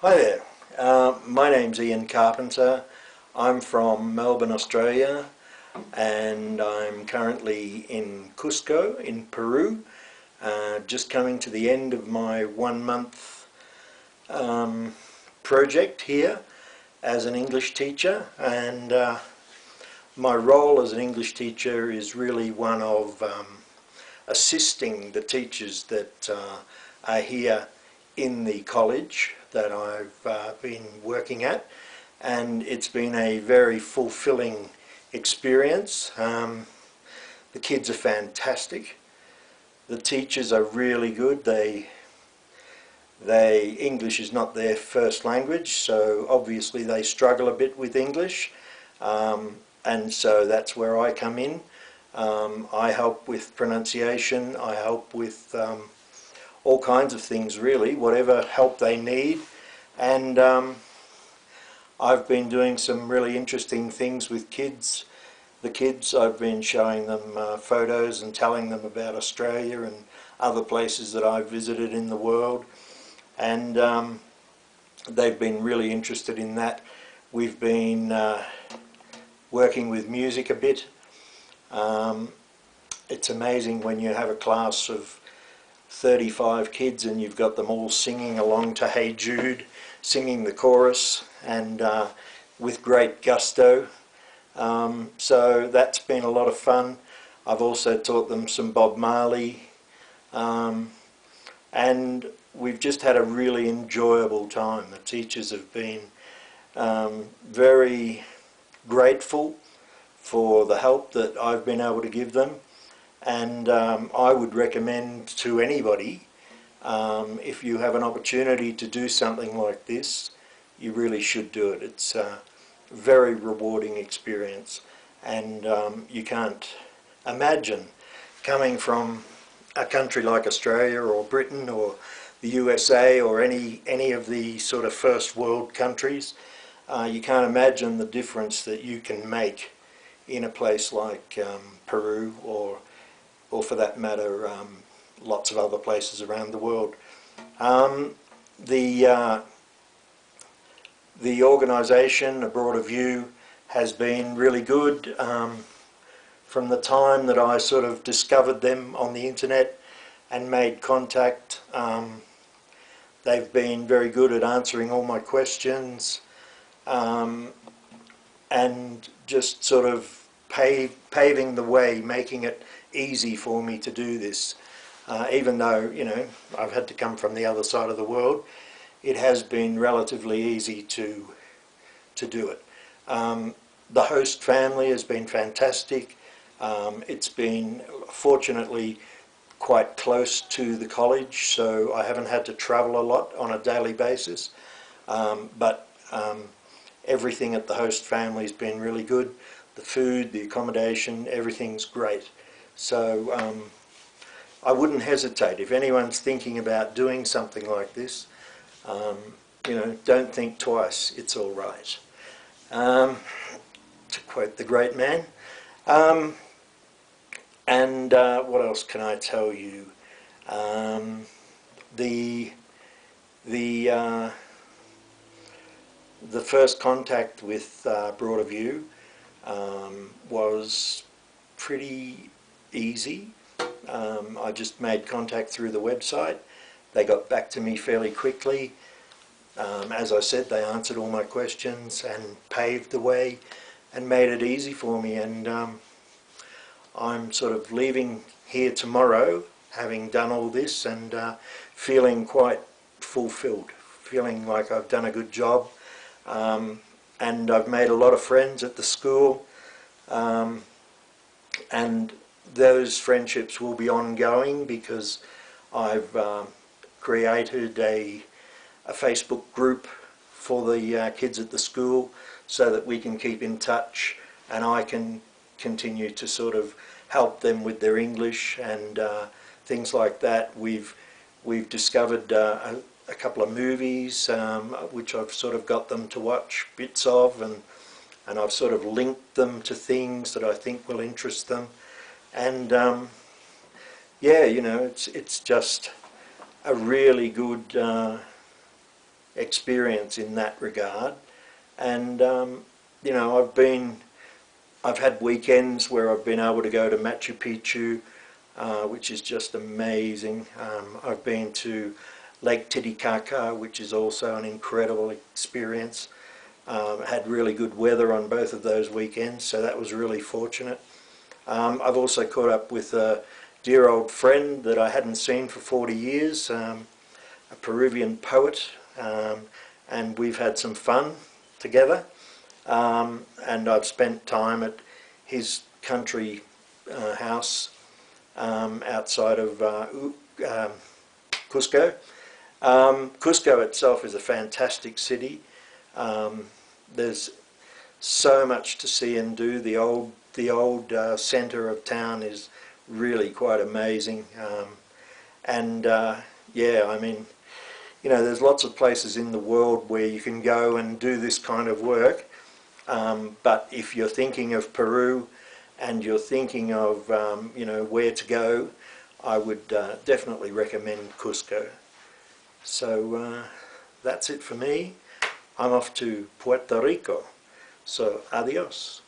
Hi there, my name's Ian Carpenter. I'm from Melbourne, Australia, and I'm currently in Cusco in Peru, just coming to the end of my 1 month project here as an English teacher, and my role as an English teacher is really one of assisting the teachers that are here in the college that I've been working at, and it's been a very fulfilling experience. The kids are fantastic. The teachers are really good. English is not their first language, so obviously they struggle a bit with English, and so that's where I come in. I help with pronunciation, I help with all kinds of things really, whatever help they need, and I've been doing some really interesting things with kids. The kids, I've been showing them photos and telling them about Australia and other places that I've visited in the world, and they've been really interested in that. We've been working with music a bit. It's amazing when you have a class of 35 kids and you've got them all singing along to Hey Jude, singing the chorus, and with great gusto. So that's been a lot of fun. I've also taught them some Bob Marley, and we've just had a really enjoyable time. The teachers have been very grateful for the help that I've been able to give them, and I would recommend to anybody, if you have an opportunity to do something like this, you really should do it. It's a very rewarding experience, and you can't imagine coming from a country like Australia or Britain or the USA or any of the sort of first world countries. You can't imagine the difference that you can make in a place like Peru, or for that matter lots of other places around the world. The organisation, Broadview, has been really good. From the time that I sort of discovered them on the internet and made contact, they've been very good at answering all my questions, and just sort of paving the way, making it easy for me to do this. Even though, you know, I've had to come from the other side of the world, it has been relatively easy to do it. The host family has been fantastic. It's been fortunately quite close to the college, so I haven't had to travel a lot on a daily basis, but everything at the host family has been really good. The food, the accommodation, everything's great. So I wouldn't hesitate. If anyone's thinking about doing something like this, you know, don't think twice, it's all right. To quote the great man. And what else can I tell you? The first contact with Broadview was pretty easy. I just made contact through the website. They got back to me fairly quickly. As I said, they answered all my questions and paved the way and made it easy for me, and I'm sort of leaving here tomorrow having done all this, and feeling quite fulfilled, feeling like I've done a good job, and I've made a lot of friends at the school, and those friendships will be ongoing because I've created a Facebook group for the kids at the school so that we can keep in touch, and I can continue to sort of help them with their English and things like that. We've discovered a couple of movies which I've sort of got them to watch bits of, and I've sort of linked them to things that I think will interest them, and yeah, you know, it's just a really good experience in that regard. And you know, I've had weekends where I've been able to go to Machu Picchu, which is just amazing. I've been to Lake Titicaca, which is also an incredible experience. Had really good weather on both of those weekends, so that was really fortunate. I've also caught up with a dear old friend that I hadn't seen for 40 years, a Peruvian poet, and we've had some fun together. And I've spent time at his country house outside of Cusco. Cusco itself is a fantastic city. There's so much to see and do. The old centre of town is really quite amazing. Yeah, I mean, you know, there's lots of places in the world where you can go and do this kind of work. But if you're thinking of Peru and you're thinking of, you know, where to go, I would definitely recommend Cusco. So that's it for me. I'm off to Puerto Rico. So adios.